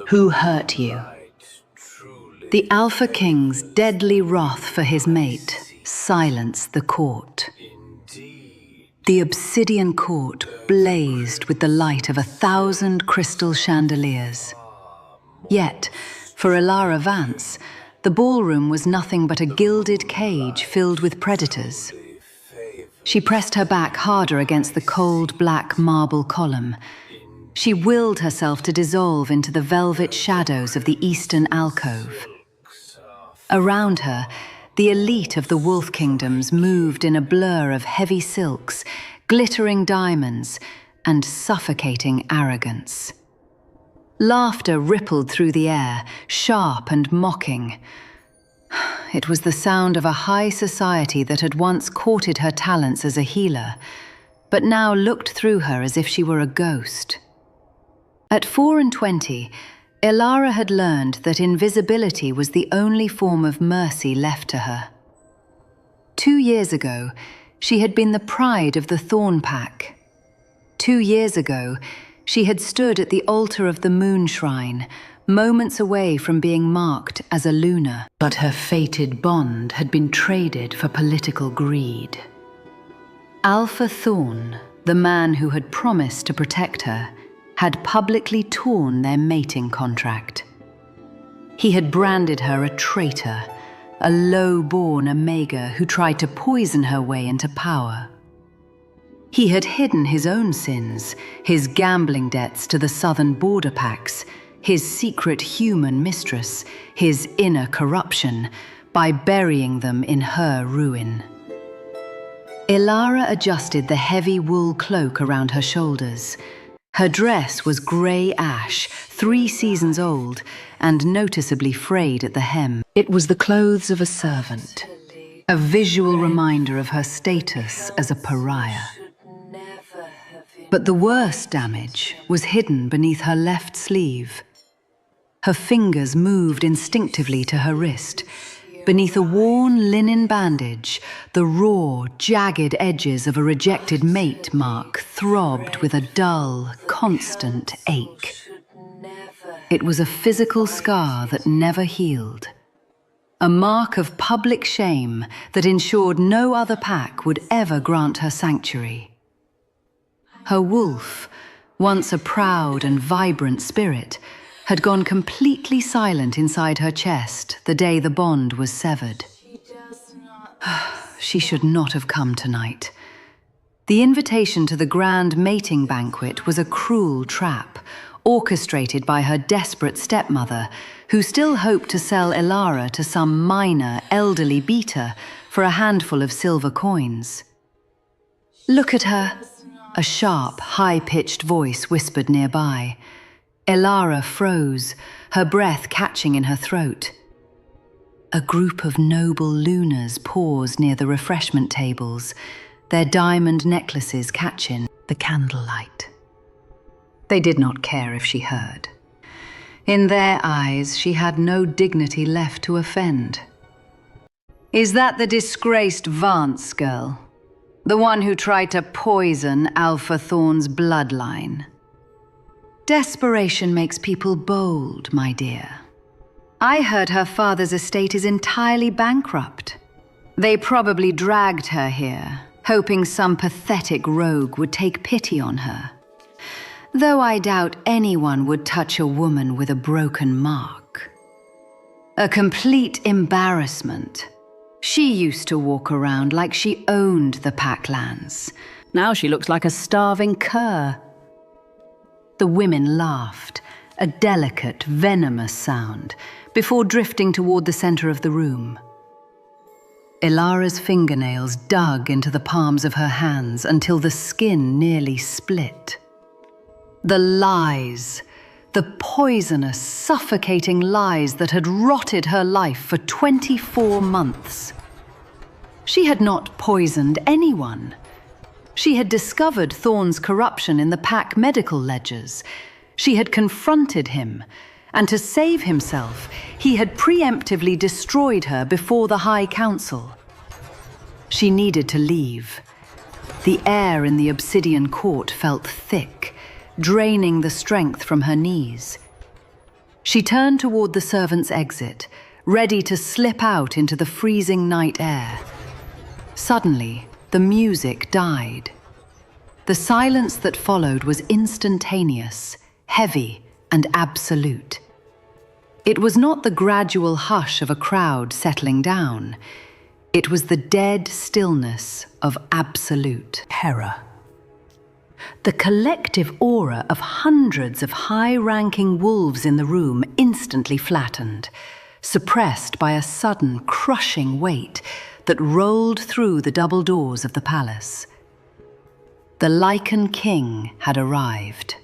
Who hurt you? The Alpha King's deadly wrath for his mate silenced the court. The Obsidian court blazed with the light of 1,000 crystal chandeliers. Yet, for Elara Vance, the ballroom was nothing but a gilded cage filled with predators. She pressed her back harder against the cold black marble column. She willed herself to dissolve into the velvet shadows of the eastern alcove. Around her, the elite of the Wolf Kingdoms moved in a blur of heavy silks, glittering diamonds, and suffocating arrogance. Laughter rippled through the air, sharp and mocking. It was the sound of a high society that had once courted her talents as a healer, but now looked through her as if she were a ghost. At 24, Elara had learned that invisibility was the only form of mercy left to her. 2 years ago, she had been the pride of the Thorn Pack. 2 years ago, she had stood at the altar of the Moon Shrine, moments away from being marked as a Lunar. But her fated bond had been traded for political greed. Alpha Thorn, the man who had promised to protect her, had publicly torn their mating contract. He had branded her a traitor, a low-born Omega who tried to poison her way into power. He had hidden his own sins, his gambling debts to the southern border packs, his secret human mistress, his inner corruption, by burying them in her ruin. Elara adjusted the heavy wool cloak around her shoulders. Her dress was grey ash, 3 seasons old, and noticeably frayed at the hem. It was the clothes of a servant, a visual reminder of her status as a pariah. But the worst damage was hidden beneath her left sleeve. Her fingers moved instinctively to her wrist. Beneath a worn linen bandage, the raw, jagged edges of a rejected mate mark throbbed with a dull, constant ache. It was a physical scar that never healed. A mark of public shame that ensured no other pack would ever grant her sanctuary. Her wolf, once a proud and vibrant spirit, had gone completely silent inside her chest the day the bond was severed. She should not have come tonight. The invitation to the Grand Mating Banquet was a cruel trap, orchestrated by her desperate stepmother, who still hoped to sell Elara to some minor, elderly beater for a handful of silver coins. "Look at her," a sharp, high-pitched voice whispered nearby. Elara froze, her breath catching in her throat. A group of noble Lunars paused near the refreshment tables, their diamond necklaces catching the candlelight. They did not care if she heard. In their eyes, she had no dignity left to offend. "Is that the disgraced Vance girl? The one who tried to poison Alpha Thorn's bloodline?" "Desperation makes people bold, my dear. I heard her father's estate is entirely bankrupt. They probably dragged her here, hoping some pathetic rogue would take pity on her. Though I doubt anyone would touch a woman with a broken mark. A complete embarrassment. She used to walk around like she owned the Packlands. Now she looks like a starving cur." The women laughed, a delicate, venomous sound, before drifting toward the center of the room. Elara's fingernails dug into the palms of her hands until the skin nearly split. The lies, the poisonous, suffocating lies that had rotted her life for 24 months. She had not poisoned anyone. She had discovered Thorn's corruption in the Pack medical ledgers. She had confronted him, and to save himself, he had preemptively destroyed her before the High Council. She needed to leave. The air in the Obsidian court felt thick, draining the strength from her knees. She turned toward the servants' exit, ready to slip out into the freezing night air. Suddenly, the music died. The silence that followed was instantaneous, heavy, and absolute. It was not the gradual hush of a crowd settling down. It was the dead stillness of absolute terror. The collective aura of hundreds of high-ranking wolves in the room instantly flattened, suppressed by a sudden, crushing weight that rolled through the double doors of the palace. The Lycan King had arrived.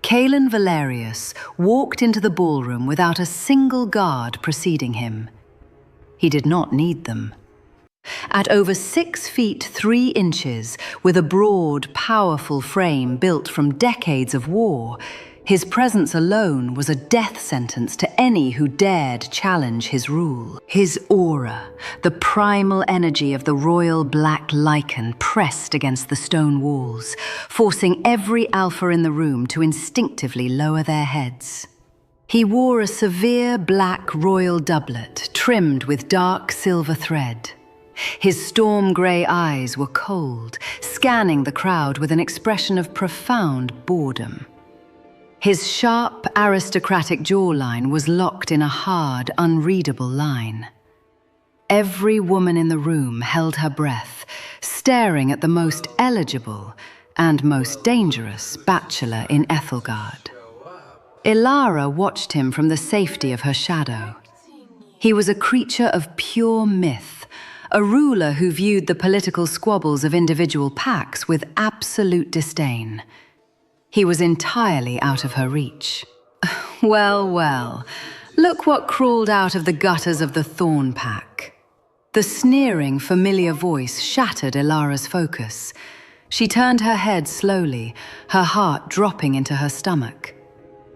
Kaelen Valerius walked into the ballroom without a single guard preceding him. He did not need them. At over 6 feet 3 inches, with a broad, powerful frame built from decades of war, his presence alone was a death sentence to any who dared challenge his rule. His aura, the primal energy of the Royal Black Lycan, pressed against the stone walls, forcing every alpha in the room to instinctively lower their heads. He wore a severe black royal doublet trimmed with dark silver thread. His storm-grey eyes were cold, scanning the crowd with an expression of profound boredom. His sharp, aristocratic jawline was locked in a hard, unreadable line. Every woman in the room held her breath, staring at the most eligible and most dangerous bachelor in Ethelgard. Elara watched him from the safety of her shadow. He was a creature of pure myth, a ruler who viewed the political squabbles of individual pacts with absolute disdain. He was entirely out of her reach. Well, well, look what crawled out of the gutters of the Thorn Pack. The sneering, familiar voice shattered Elara's focus. She turned her head slowly, her heart dropping into her stomach.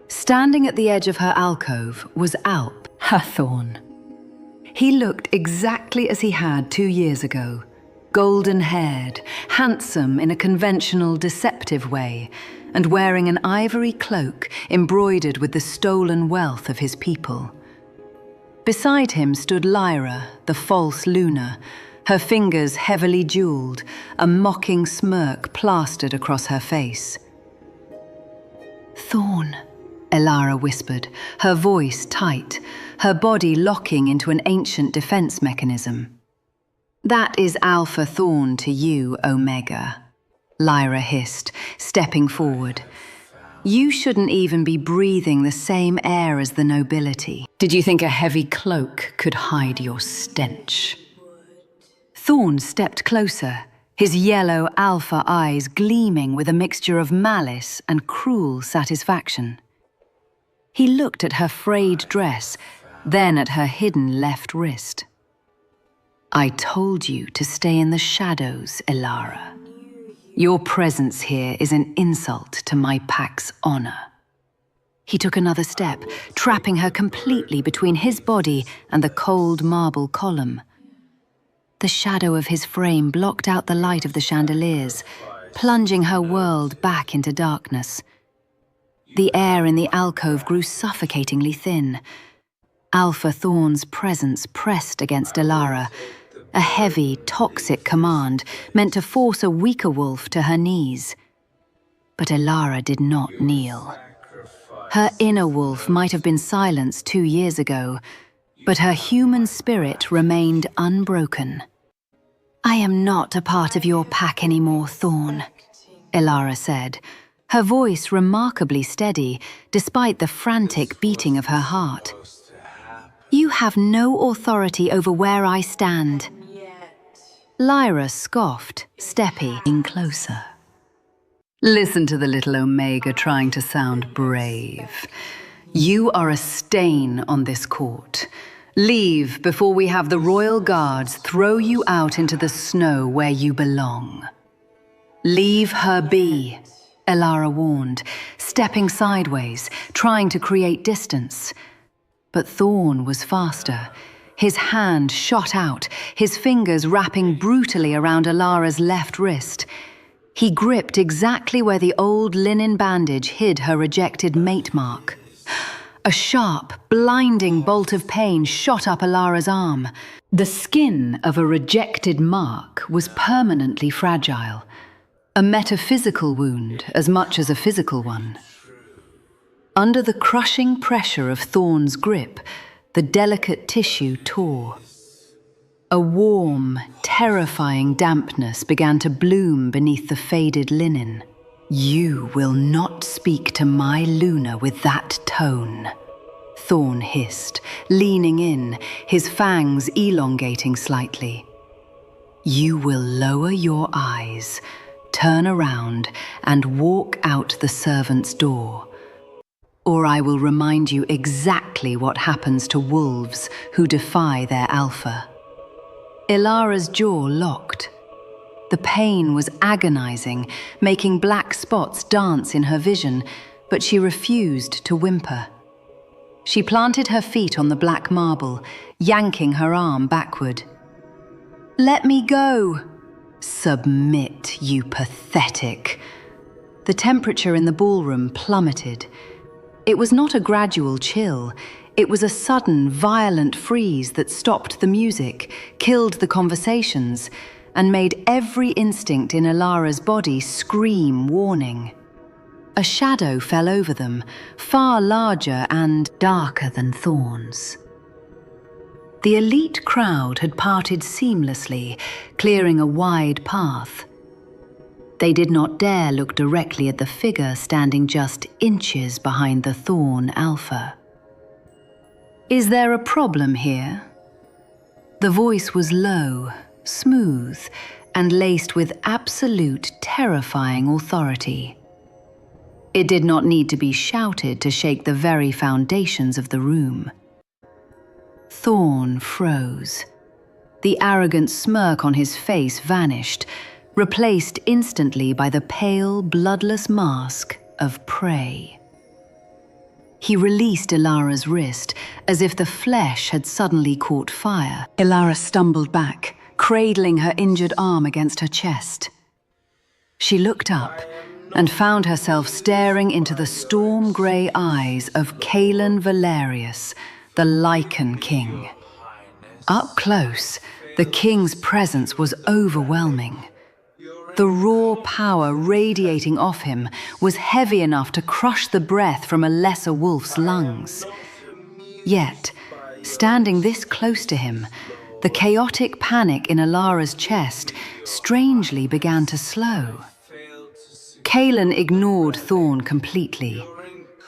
Standing at the edge of her alcove was Alp, her thorn. He looked exactly as he had 2 years ago, golden-haired, handsome in a conventional, deceptive way, and wearing an ivory cloak embroidered with the stolen wealth of his people. Beside him stood Lyra, the false Luna, her fingers heavily jeweled, a mocking smirk plastered across her face. "Thorn," Elara whispered, her voice tight, her body locking into an ancient defense mechanism. "That is Alpha Thorn to you, Omega," Lyra hissed, stepping forward. "You shouldn't even be breathing the same air as the nobility. Did you think a heavy cloak could hide your stench?" Thorn stepped closer, his yellow alpha eyes gleaming with a mixture of malice and cruel satisfaction. He looked at her frayed dress, then at her hidden left wrist. "I told you to stay in the shadows, Elara. Your presence here is an insult to my pack's honor." He took another step, trapping her completely between his body and the cold marble column. The shadow of his frame blocked out the light of the chandeliers, plunging her world back into darkness. The air in the alcove grew suffocatingly thin. Alpha Thorn's presence pressed against Elara, a heavy, toxic command meant to force a weaker wolf to her knees. But Elara did not kneel. Her inner wolf might have been silenced 2 years ago, but her human spirit remained unbroken. "I am not a part of your pack anymore, Thorn," Elara said, her voice remarkably steady despite the frantic beating of her heart. "You have no authority over where I stand." Lyra scoffed, stepping closer. Listen to the little Omega trying to sound brave. "You are a stain on this court. Leave before we have the royal guards throw you out into the snow where you belong." "Leave her be," Elara warned, stepping sideways, trying to create distance. But Thorn was faster. His hand shot out, his fingers wrapping brutally around Elara's left wrist. He gripped exactly where the old linen bandage hid her rejected mate mark. A sharp, blinding bolt of pain shot up Elara's arm. The skin of a rejected mark was permanently fragile. A metaphysical wound as much as a physical one. Under the crushing pressure of Thorn's grip, the delicate tissue tore. A warm, terrifying dampness began to bloom beneath the faded linen. "You will not speak to my Luna with that tone," Thorn hissed, leaning in, his fangs elongating slightly. "You will lower your eyes, turn around, and walk out the servant's door. Or I will remind you exactly what happens to wolves who defy their alpha." Elara's jaw locked. The pain was agonizing, making black spots dance in her vision, but she refused to whimper. She planted her feet on the black marble, yanking her arm backward. "Let me go!" "Submit, you pathetic." The temperature in the ballroom plummeted. It was not a gradual chill. It was a sudden, violent freeze that stopped the music, killed the conversations, and made every instinct in Elara's body scream warning. A shadow fell over them, far larger and darker than Thorn's. The elite crowd had parted seamlessly, clearing a wide path. They did not dare look directly at the figure standing just inches behind the Thorn Alpha. "Is there a problem here?" The voice was low, smooth, and laced with absolute, terrifying authority. It did not need to be shouted to shake the very foundations of the room. Thorn froze. The arrogant smirk on his face vanished, replaced instantly by the pale, bloodless mask of prey. He released Elara's wrist, as if the flesh had suddenly caught fire. Elara stumbled back, cradling her injured arm against her chest. She looked up and found herself staring into the storm-grey eyes of Kaelen Valerius, the Lycan King. Up close, the king's presence was overwhelming. The raw power radiating off him was heavy enough to crush the breath from a lesser wolf's lungs. Yet, standing this close to him, the chaotic panic in Elara's chest strangely began to slow. Kaelen ignored Thorn completely.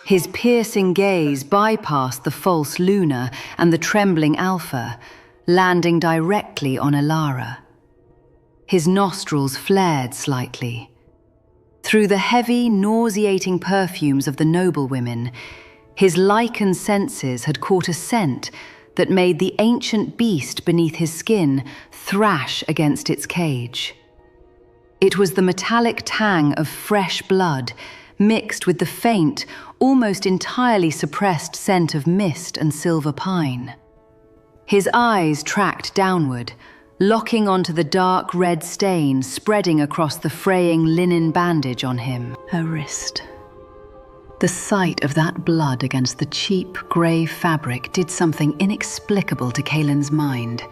His piercing gaze bypassed the false Luna and the trembling Alpha, landing directly on Elara. His nostrils flared slightly. Through the heavy, nauseating perfumes of the noblewomen, his Lycan senses had caught a scent that made the ancient beast beneath his skin thrash against its cage. It was the metallic tang of fresh blood, mixed with the faint, almost entirely suppressed scent of mist and silver pine. His eyes tracked downward, locking onto the dark red stain spreading across the fraying linen bandage on him. Her wrist. The sight of that blood against the cheap grey fabric did something inexplicable to Kaelen's mind.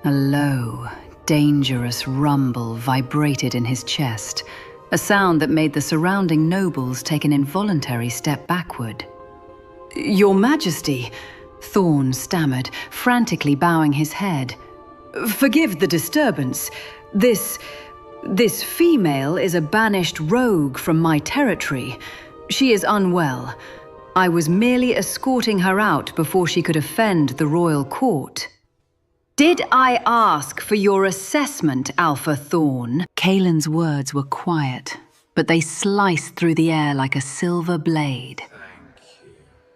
A low, dangerous rumble vibrated in his chest, a sound that made the surrounding nobles take an involuntary step backward. "Your Majesty," Thorn stammered, frantically bowing his head. "Forgive the disturbance. This female is a banished rogue from my territory. She is unwell. I was merely escorting her out before she could offend the royal court." "Did I ask for your assessment, Alpha Thorn?" Kaelen's words were quiet, but they sliced through the air like a silver blade.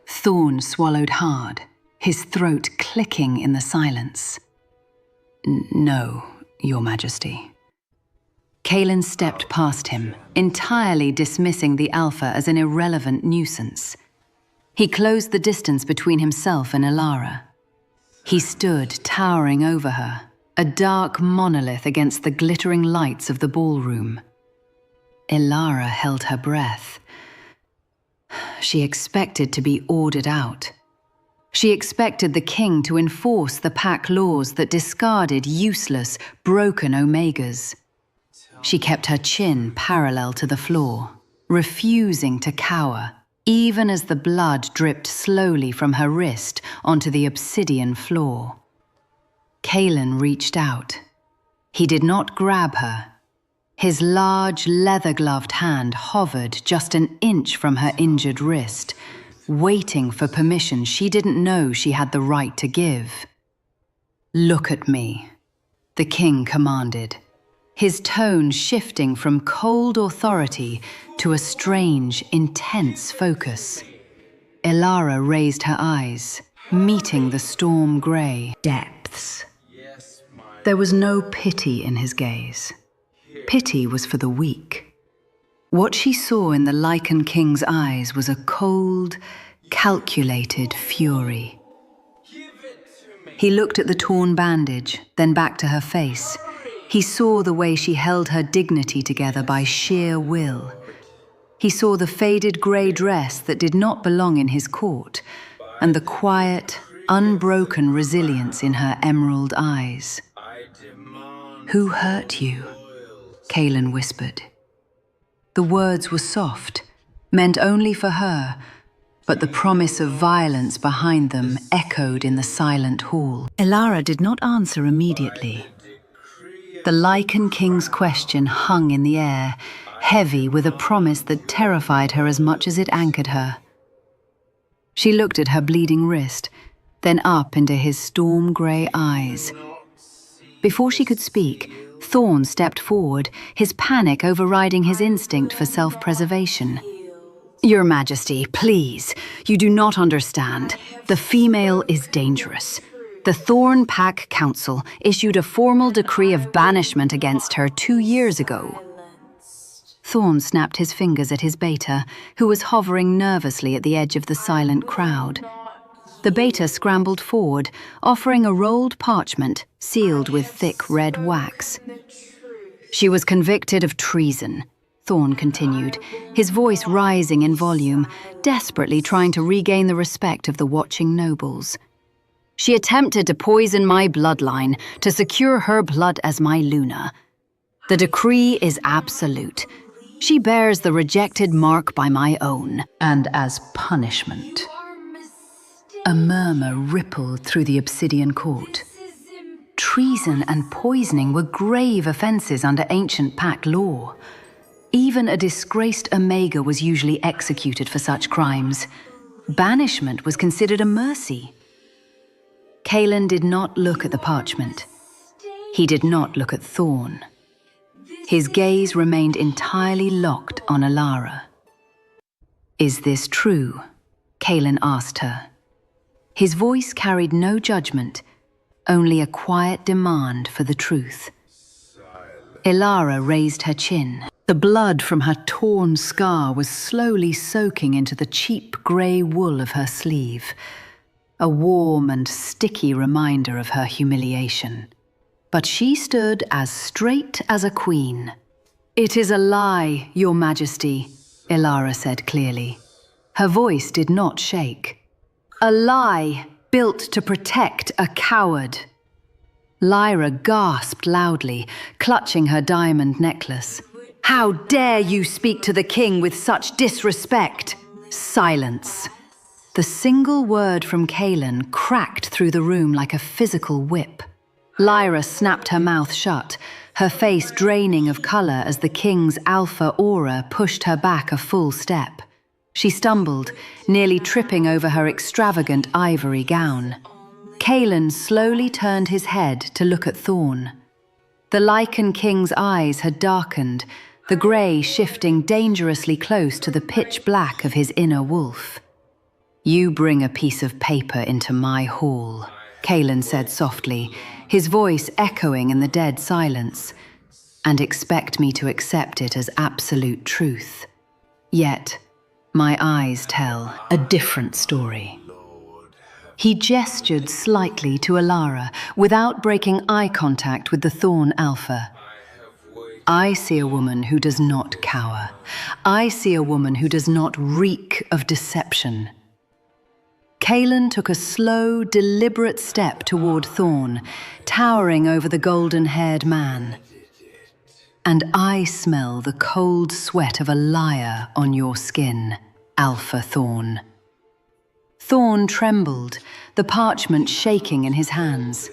Thorn swallowed hard, his throat clicking in the silence. "No, Your Majesty." Kaelen stepped past him, entirely dismissing the Alpha as an irrelevant nuisance. He closed the distance between himself and Elara. He stood towering over her, a dark monolith against the glittering lights of the ballroom. Elara held her breath. She expected to be ordered out. She expected the king to enforce the pack laws that discarded useless, broken omegas. She kept her chin parallel to the floor, refusing to cower, even as the blood dripped slowly from her wrist onto the obsidian floor. Kaelen reached out. He did not grab her. His large, leather-gloved hand hovered just an inch from her injured wrist, waiting for permission she didn't know she had the right to give. "Look at me," the king commanded, his tone shifting from cold authority to a strange, intense focus. Elara raised her eyes, meeting the storm grey depths. There was no pity in his gaze. Pity was for the weak. What she saw in the Lycan King's eyes was a cold, calculated fury. He looked at the torn bandage, then back to her face. He saw the way she held her dignity together by sheer will. He saw the faded grey dress that did not belong in his court, and the quiet, unbroken resilience in her emerald eyes. "Who hurt you?" Kaelen whispered. The words were soft, meant only for her, but the promise of violence behind them echoed in the silent hall. Elara did not answer immediately. The Lycan King's question hung in the air, heavy with a promise that terrified her as much as it anchored her. She looked at her bleeding wrist, then up into his storm-grey eyes. Before she could speak, Thorn stepped forward, his panic overriding his instinct for self-preservation. "Your Majesty, please, you do not understand. The female is dangerous. The Thorn Pack Council issued a formal decree of banishment against her 2 years ago." Thorn snapped his fingers at his beta, who was hovering nervously at the edge of the silent crowd. The beta scrambled forward, offering a rolled parchment sealed with thick red wax. "She was convicted of treason," Thorn continued, his voice rising in volume, desperately trying to regain the respect of the watching nobles. "She attempted to poison my bloodline to secure her blood as my Luna. The decree is absolute. She bears the rejected mark by my own. And as punishment..." A murmur rippled through the Obsidian court. Treason and poisoning were grave offenses under ancient pact law. Even a disgraced Omega was usually executed for such crimes. Banishment was considered a mercy. Kaelen did not look at the parchment. He did not look at Thorn. His gaze remained entirely locked on Elara. "Is this true?" Kaelen asked her. His voice carried no judgment, only a quiet demand for the truth. Elara raised her chin. The blood from her torn scar was slowly soaking into the cheap grey wool of her sleeve, a warm and sticky reminder of her humiliation. But she stood as straight as a queen. "It is a lie, Your Majesty," Elara said clearly. Her voice did not shake. "A lie built to protect a coward." Lyra gasped loudly, clutching her diamond necklace. "How dare you speak to the king with such disrespect?" Silence. The single word from Kaelen cracked through the room like a physical whip. Lyra snapped her mouth shut, her face draining of color as the king's alpha aura pushed her back a full step. She stumbled, nearly tripping over her extravagant ivory gown. Kaelen slowly turned his head to look at Thorn. The Lycan King's eyes had darkened, the grey shifting dangerously close to the pitch black of his inner wolf. "You bring a piece of paper into my hall," Kaelen said softly, his voice echoing in the dead silence, "and expect me to accept it as absolute truth. Yet, my eyes tell a different story." He gestured slightly to Elara, without breaking eye contact with the Thorn Alpha. I see a woman who does not cower. I see a woman who does not reek of deception. Kaelen took a slow, deliberate step toward Thorn, towering over the golden-haired man. And I smell the cold sweat of a liar on your skin, Alpha Thorn. Thorn trembled, the parchment shaking in his hands.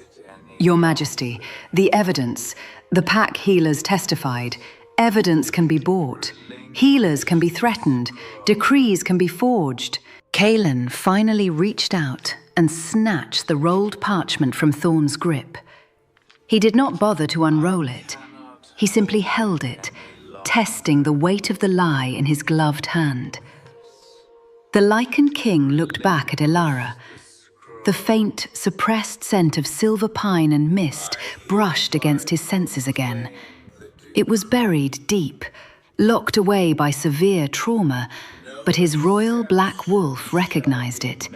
Your Majesty, the evidence, the pack healers testified, evidence can be bought. Healers can be threatened, decrees can be forged. Kaelen finally reached out and snatched the rolled parchment from Thorn's grip. He did not bother to unroll it. He simply held it, testing the weight of the lie in his gloved hand. The Lycan King looked back at Elara. The faint, suppressed scent of silver pine and mist brushed against his senses again. It was buried deep, locked away by severe trauma, but his royal black wolf recognized it.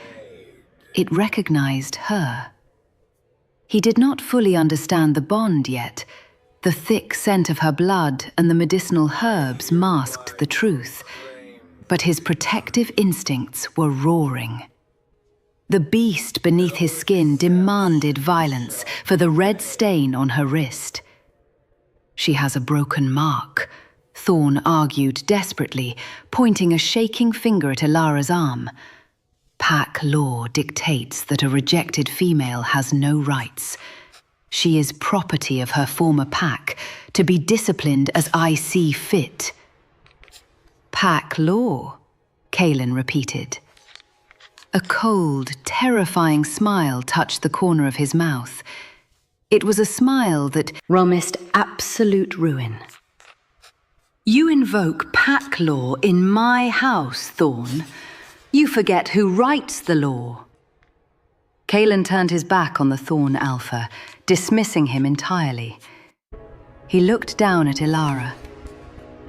It recognized her. He did not fully understand the bond yet. The thick scent of her blood and the medicinal herbs masked the truth, but his protective instincts were roaring. The beast beneath his skin demanded violence for the red stain on her wrist. She has a broken mark, Thorn argued desperately, pointing a shaking finger at Elara's arm. Pack law dictates that a rejected female has no rights. She is property of her former pack, to be disciplined as I see fit. Pack law, Kaelen repeated. A cold, terrifying smile touched the corner of his mouth. It was a smile that promised absolute ruin. You invoke pack law in my house, Thorn. You forget who writes the law. Kaelen turned his back on the Thorn Alpha, dismissing him entirely. He looked down at Elara.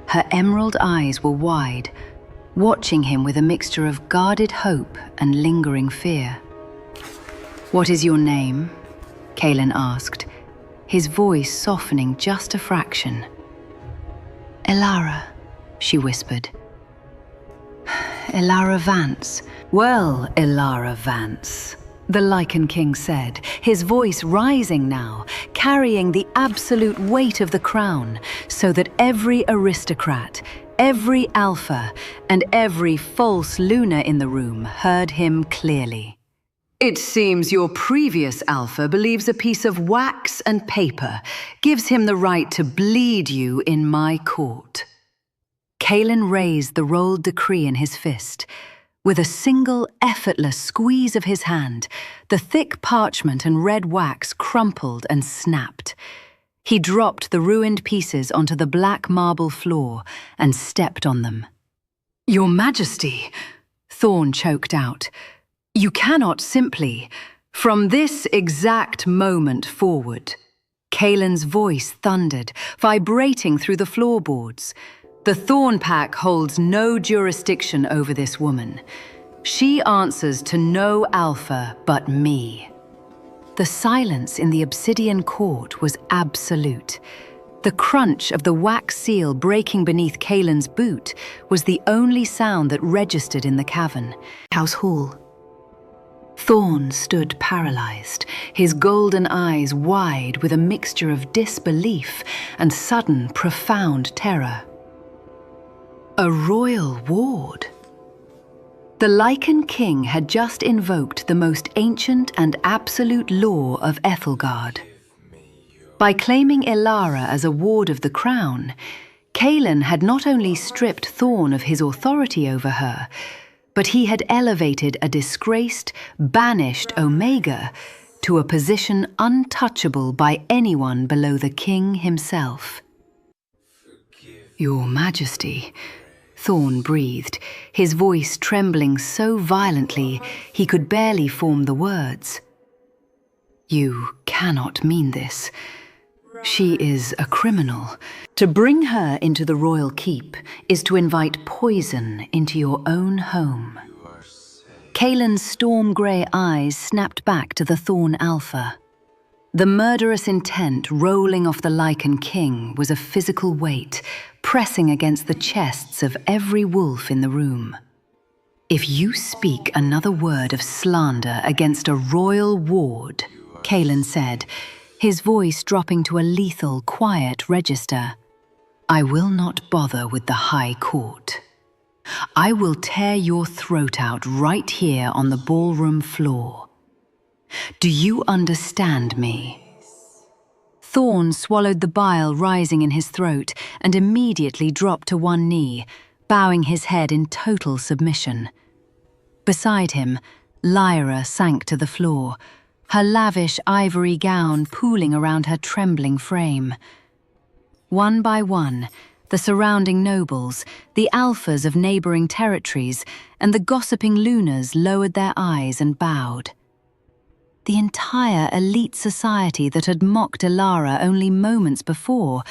Her emerald eyes were wide, watching him with a mixture of guarded hope and lingering fear. What is your name? Kaelen asked, his voice softening just a fraction. Elara, she whispered. Elara Vance. Well, Elara Vance, the Lycan King said, his voice rising now, carrying the absolute weight of the crown, so that every aristocrat, every alpha, and every false Luna in the room heard him clearly. It seems your previous alpha believes a piece of wax and paper gives him the right to bleed you in my court. Kaelen raised the rolled decree in his fist. With a single, effortless squeeze of his hand, the thick parchment and red wax crumpled and snapped. He dropped the ruined pieces onto the black marble floor and stepped on them. Your Majesty, Thorn choked out, you cannot simply, from this exact moment forward. Kaelen's voice thundered, vibrating through the floorboards. The Thorn Pack holds no jurisdiction over this woman. She answers to no alpha but me. The silence in the Obsidian court was absolute. The crunch of the wax seal breaking beneath Kaelen's boot was the only sound that registered in the cavern. House Hall. Thorn stood paralyzed, his golden eyes wide with a mixture of disbelief and sudden, profound terror. A royal ward. The Lycan King had just invoked the most ancient and absolute law of Ethelgard. By claiming Elara as a ward of the crown, Kaelen had not only stripped Thorn of his authority over her, but he had elevated a disgraced, banished Omega to a position untouchable by anyone below the king himself. Your Majesty, Thorn breathed, his voice trembling so violently he could barely form the words. You cannot mean this. She is a criminal. To bring her into the royal keep is to invite poison into your own home. Kaelen's storm-grey eyes snapped back to the Thorn Alpha. The murderous intent rolling off the Lycan King was a physical weight, pressing against the chests of every wolf in the room. "If you speak another word of slander against a royal ward," Kaelen said, his voice dropping to a lethal, quiet register, "I will not bother with the High Court. I will tear your throat out right here on the ballroom floor. Do you understand me?" Thorn swallowed the bile rising in his throat and immediately dropped to one knee, bowing his head in total submission. Beside him, Lyra sank to the floor, her lavish ivory gown pooling around her trembling frame. One by one, the surrounding nobles, the alphas of neighboring territories, and the gossiping Lunas lowered their eyes and bowed. The entire elite society that had mocked Elara only moments before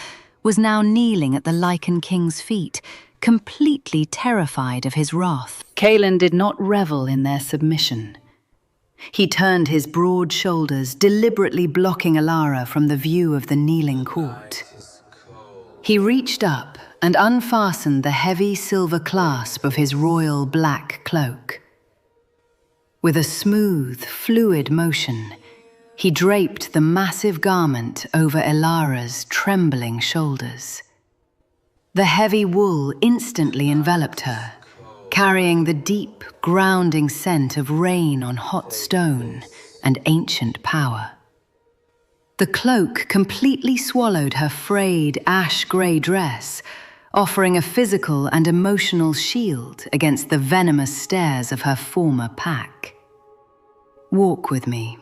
was now kneeling at the Lycan King's feet, completely terrified of his wrath. Kaelen did not revel in their submission. He turned his broad shoulders, deliberately blocking Elara from the view of the kneeling court. He reached up and unfastened the heavy silver clasp of his royal black cloak. With a smooth, fluid motion, he draped the massive garment over Elara's trembling shoulders. The heavy wool instantly enveloped her, carrying the deep, grounding scent of rain on hot stone and ancient power. The cloak completely swallowed her frayed, ash-grey dress, offering a physical and emotional shield against the venomous stares of her former pack. "Walk with me,"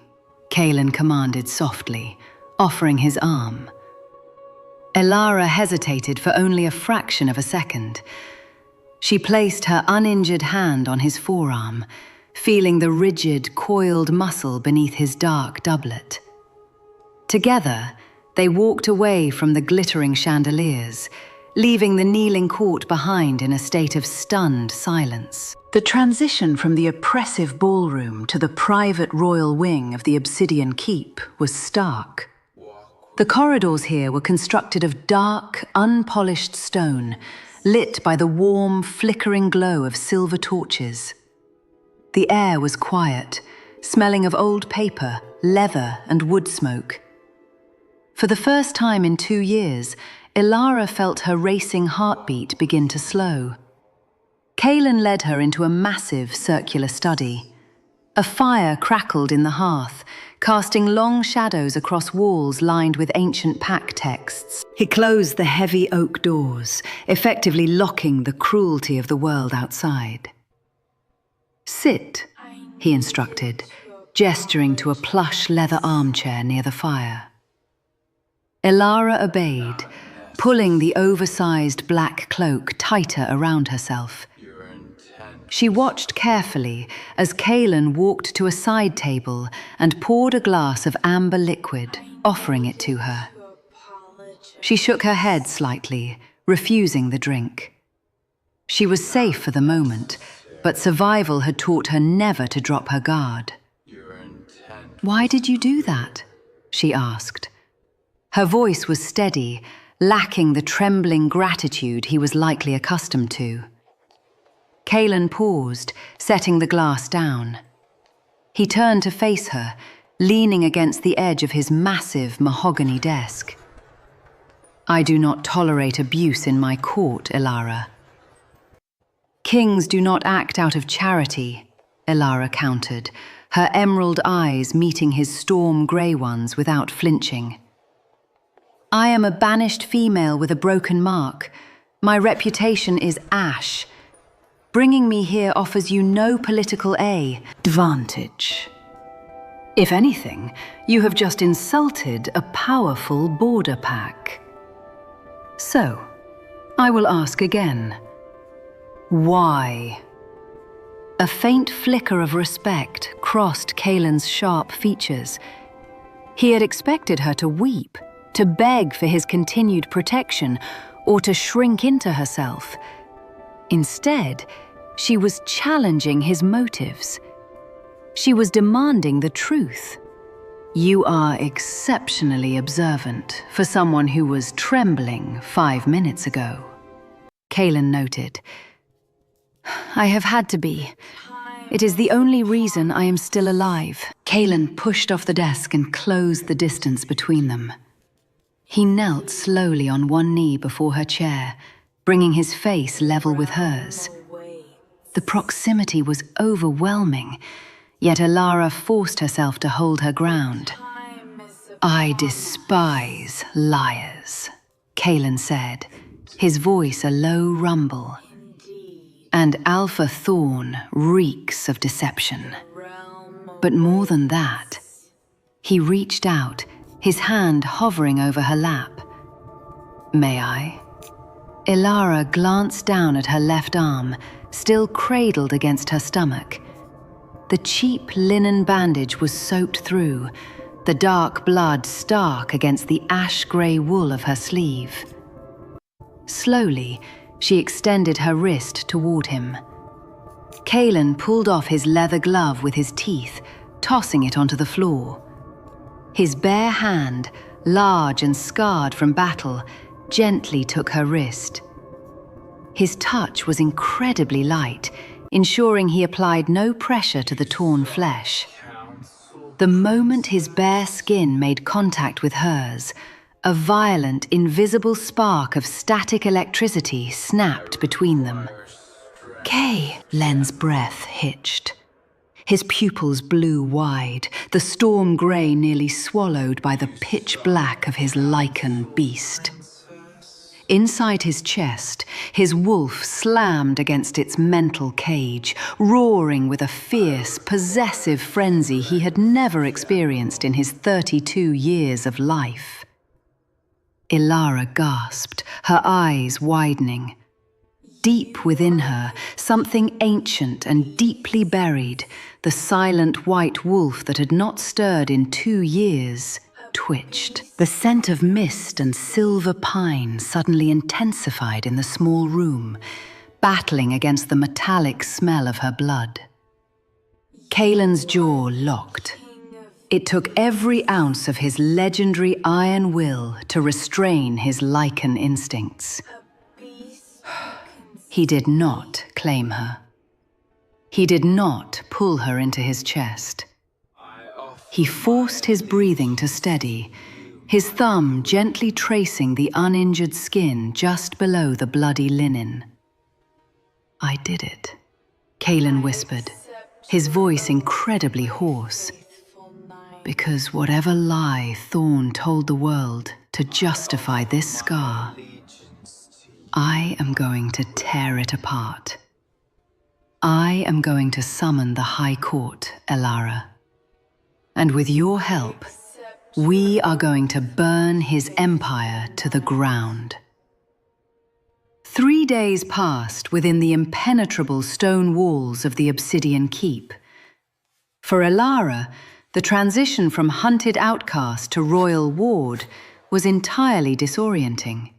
Kaelen commanded softly, offering his arm. Elara hesitated for only a fraction of a second. She placed her uninjured hand on his forearm, feeling the rigid, coiled muscle beneath his dark doublet. Together, they walked away from the glittering chandeliers, leaving the kneeling court behind in a state of stunned silence. The transition from the oppressive ballroom to the private royal wing of the Obsidian Keep was stark. The corridors here were constructed of dark, unpolished stone, lit by the warm, flickering glow of silver torches. The air was quiet, smelling of old paper, leather, and wood smoke. For the first time in 2 years, Elara felt her racing heartbeat begin to slow. Kaelen led her into a massive circular study. A fire crackled in the hearth, casting long shadows across walls lined with ancient pack texts. He closed the heavy oak doors, effectively locking the cruelty of the world outside. "Sit," he instructed, gesturing to a plush leather armchair near the fire. Elara obeyed, pulling the oversized black cloak tighter around herself. She watched carefully as Kaelen walked to a side table and poured a glass of amber liquid, offering it to her. She shook her head slightly, refusing the drink. She was safe for the moment, but survival had taught her never to drop her guard. "Why did you do that?" she asked. Her voice was steady, lacking the trembling gratitude he was likely accustomed to. Kaelen paused, setting the glass down. He turned to face her, leaning against the edge of his massive mahogany desk. "I do not tolerate abuse in my court, Elara." "Kings do not act out of charity," Elara countered, her emerald eyes meeting his storm-grey ones without flinching. "I am a banished female with a broken mark. My reputation is ash. Bringing me here offers you no political advantage. If anything, you have just insulted a powerful border pack. So, I will ask again. Why?" A faint flicker of respect crossed Kaelen's sharp features. He had expected her to weep, to beg for his continued protection, or to shrink into herself. Instead, she was challenging his motives. She was demanding the truth. You are exceptionally observant for someone who was trembling 5 minutes ago, Kaelen noted. I have had to be. It is the only reason I am still alive. Kaelen pushed off the desk and closed the distance between them. He knelt slowly on one knee before her chair, bringing his face level with hers. The proximity was overwhelming, yet Elara forced herself to hold her ground. I despise liars, Kaelen said, his voice a low rumble. And Alpha Thorn reeks of deception. But more than that, he reached out, his hand hovering over her lap. May I? Elara glanced down at her left arm, still cradled against her stomach. The cheap linen bandage was soaked through, the dark blood stark against the ash-grey wool of her sleeve. Slowly, she extended her wrist toward him. Kaelen pulled off his leather glove with his teeth, tossing it onto the floor. His bare hand, large and scarred from battle, gently took her wrist. His touch was incredibly light, ensuring he applied no pressure to the torn flesh. The moment his bare skin made contact with hers, a violent, invisible spark of static electricity snapped between them. Len's breath hitched. His pupils blew wide, the storm grey nearly swallowed by the pitch black of his Lycan beast. Inside his chest, his wolf slammed against its mental cage, roaring with a fierce, possessive frenzy he had never experienced in his 32 years of life. Elara gasped, her eyes widening. Deep within her, something ancient and deeply buried, the silent white wolf that had not stirred in 2 years, twitched. The scent of mist and silver pine suddenly intensified in the small room, battling against the metallic smell of her blood. Kaelen's jaw locked. It took every ounce of his legendary iron will to restrain his Lycan instincts. He did not claim her. He did not pull her into his chest. He forced his breathing to steady, his thumb gently tracing the uninjured skin just below the bloody linen. I did it, Kaelen whispered, his voice incredibly hoarse. Because whatever lie Thorn told the world to justify this scar, I am going to tear it apart. I am going to summon the High Court, Elara. And with your help, we are going to burn his empire to the ground. 3 days passed within the impenetrable stone walls of the Obsidian Keep. For Elara, the transition from hunted outcast to royal ward was entirely disorienting.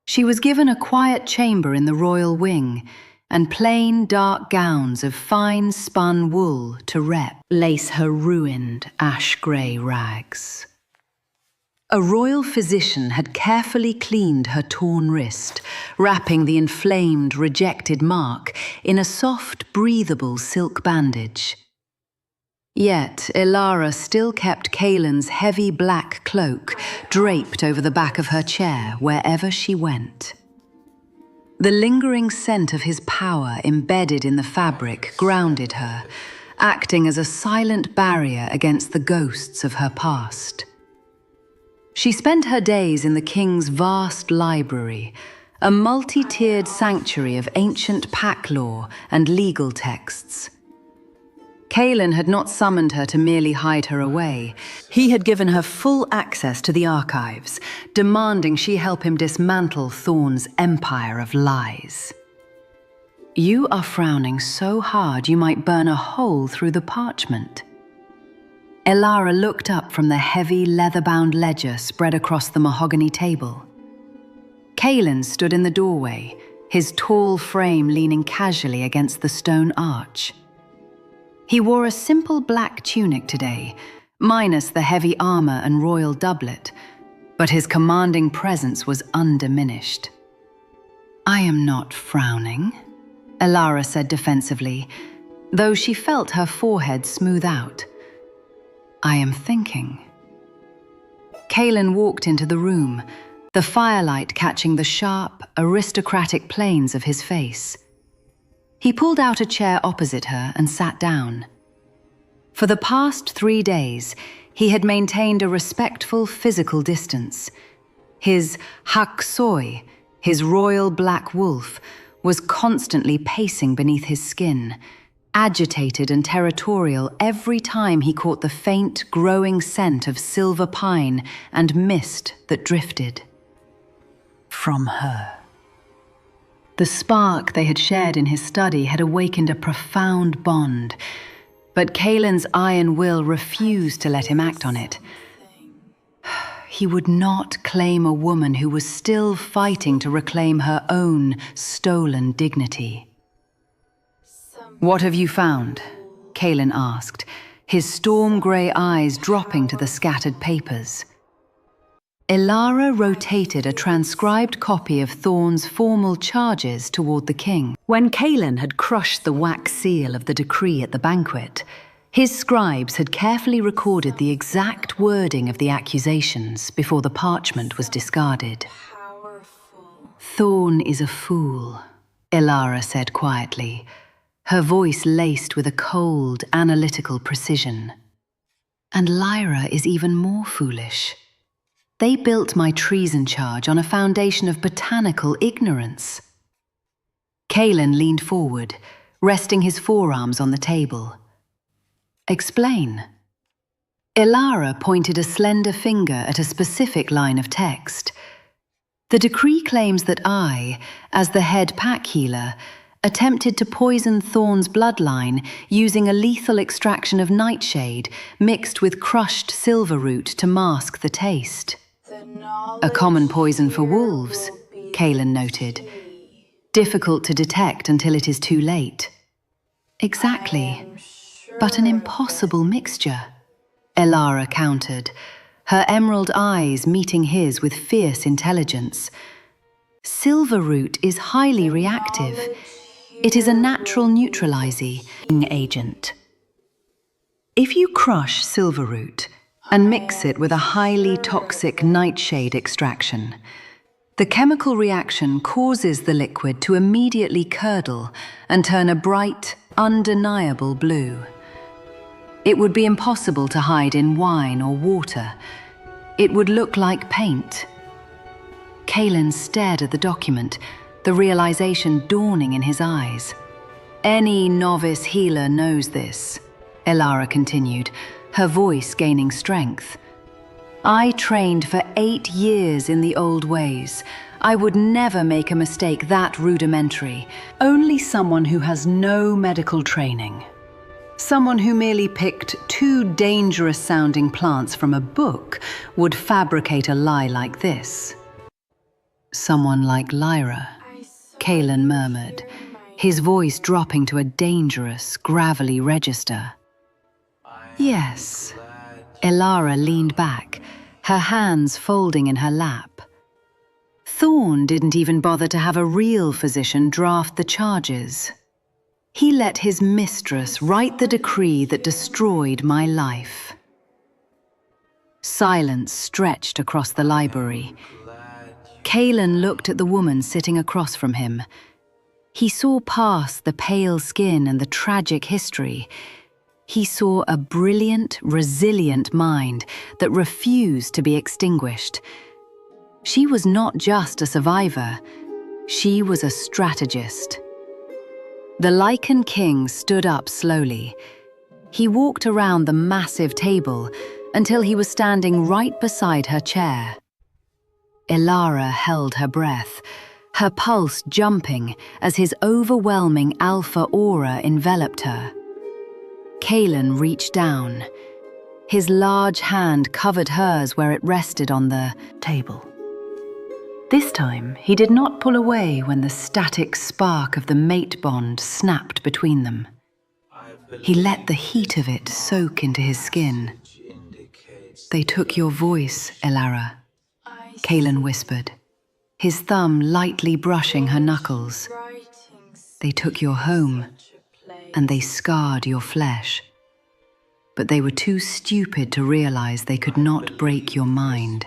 She was given a quiet chamber in the royal wing and plain dark gowns of fine spun wool to lace her ruined ash-grey rags. A royal physician had carefully cleaned her torn wrist, wrapping the inflamed, rejected mark in a soft, breathable silk bandage. Yet Elara still kept Kaelen's heavy black cloak draped over the back of her chair wherever she went. The lingering scent of his power embedded in the fabric grounded her, acting as a silent barrier against the ghosts of her past. She spent her days in the king's vast library, a multi-tiered sanctuary of ancient pack law and legal texts. Kaelen had not summoned her to merely hide her away. He had given her full access to the archives, demanding she help him dismantle Thorn's empire of lies. You are frowning so hard you might burn a hole through the parchment. Elara looked up from the heavy leather-bound ledger spread across the mahogany table. Kaelen stood in the doorway, his tall frame leaning casually against the stone arch. He wore a simple black tunic today, minus the heavy armor and royal doublet, but his commanding presence was undiminished. "I am not frowning," Elara said defensively, though she felt her forehead smooth out. "I am thinking." Kaelen walked into the room, the firelight catching the sharp, aristocratic planes of his face. He pulled out a chair opposite her and sat down. For the past 3 days, he had maintained a respectful physical distance. His haksoi, his royal black wolf, was constantly pacing beneath his skin, agitated and territorial every time he caught the faint, growing scent of silver pine and mist that drifted from her. The spark they had shared in his study had awakened a profound bond, but Kaelen's iron will refused to let him act on it. He would not claim a woman who was still fighting to reclaim her own stolen dignity. "What have you found?" Kaelen asked, his storm-grey eyes dropping to the scattered papers. Elara rotated a transcribed copy of Thorn's formal charges toward the king. When Kaelen had crushed the wax seal of the decree at the banquet, his scribes had carefully recorded the exact wording of the accusations before the parchment was discarded. "Thorn is a fool," Elara said quietly, her voice laced with a cold, analytical precision. "And Lyra is even more foolish. They built my treason charge on a foundation of botanical ignorance." Kaelen leaned forward, resting his forearms on the table. "Explain." Elara pointed a slender finger at a specific line of text. "The decree claims that I, as the head pack healer, attempted to poison Thorn's bloodline using a lethal extraction of nightshade mixed with crushed silver root to mask the taste. A common poison for wolves," Kaelen noted. "Difficult to detect until it is too late." "Exactly. But an impossible mixture," Elara countered, her emerald eyes meeting his with fierce intelligence. "Silver root is highly reactive. It is a natural neutralizing agent. If you crush silver root and mix it with a highly toxic nightshade extraction, the chemical reaction causes the liquid to immediately curdle and turn a bright, undeniable blue. It would be impossible to hide in wine or water. It would look like paint." Kaelen stared at the document, the realization dawning in his eyes. "Any novice healer knows this," Elara continued, her voice gaining strength. "I trained for 8 years in the old ways. I would never make a mistake that rudimentary. Only someone who has no medical training. Someone who merely picked 2 dangerous-sounding plants from a book would fabricate a lie like this." "Someone like Lyra," Kaelen murmured, his voice dropping to a dangerous, gravelly register. "Yes." Elara leaned back, her hands folding in her lap. "Thorn didn't even bother to have a real physician draft the charges. He let his mistress write the decree that destroyed my life." Silence stretched across the library. Kaelen looked at the woman sitting across from him. He saw past the pale skin and the tragic history. He saw a brilliant, resilient mind that refused to be extinguished. She was not just a survivor, she was a strategist. The Lycan King stood up slowly. He walked around the massive table until he was standing right beside her chair. Elara held her breath, her pulse jumping as his overwhelming alpha aura enveloped her. Kaelen reached down. His large hand covered hers where it rested on the table. This time, he did not pull away when the static spark of the mate bond snapped between them. He let the heat of it soak into his skin. They took your voice, Elara, Kaelen whispered, his thumb lightly brushing her knuckles. They took your home, and they scarred your flesh. But they were too stupid to realize they could not break your mind.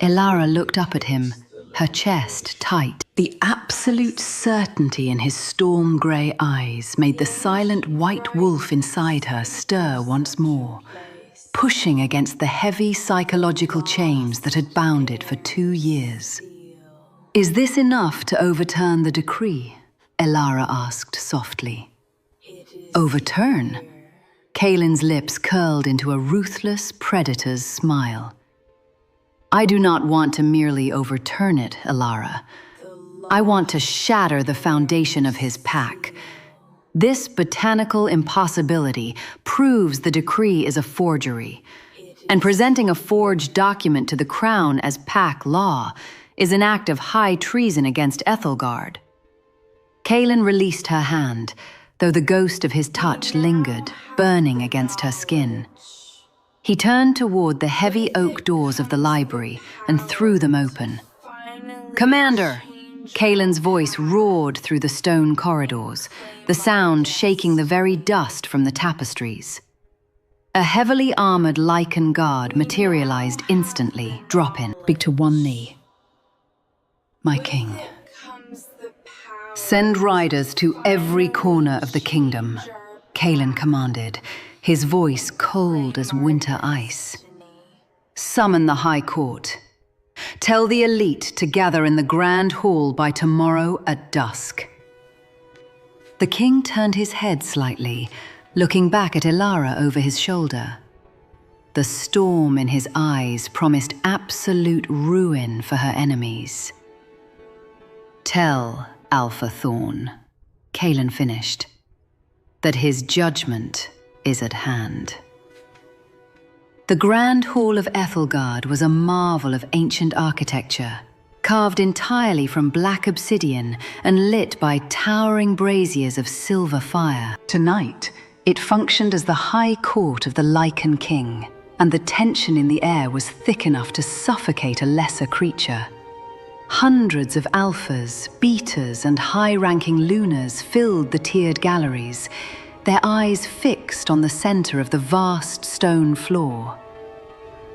Elara looked up at him, her chest tight. The absolute certainty in his storm-grey eyes made the silent white wolf inside her stir once more, pushing against the heavy psychological chains that had bound it for 2 years. "Is this enough to overturn the decree?" Elara asked softly. "Overturn?" Kaelen's lips curled into a ruthless predator's smile. "I do not want to merely overturn it, Elara. I want to shatter the foundation of his pack. This botanical impossibility proves the decree is a forgery, and presenting a forged document to the crown as pack law is an act of high treason against Ethelgard." Kaelen released her hand, though the ghost of his touch lingered, burning against her skin. He turned toward the heavy oak doors of the library and threw them open. "Commander!" Kaelen's voice roared through the stone corridors, the sound shaking the very dust from the tapestries. A heavily armored Lycan guard materialized instantly, dropping to one knee. "My king, send riders to every corner of the kingdom," Kaelen commanded, his voice cold as winter ice. "Summon the High Court. Tell the elite to gather in the Grand Hall by tomorrow at dusk." The king turned his head slightly, looking back at Elara over his shoulder. The storm in his eyes promised absolute ruin for her enemies. "Tell Alpha Thorn," Kaelen finished, "that his judgment is at hand." The Grand Hall of Ethelgard was a marvel of ancient architecture, carved entirely from black obsidian and lit by towering braziers of silver fire. Tonight, it functioned as the High Court of the Lycan King, and the tension in the air was thick enough to suffocate a lesser creature. Hundreds of alphas, betas, and high-ranking lunars filled the tiered galleries, their eyes fixed on the center of the vast stone floor.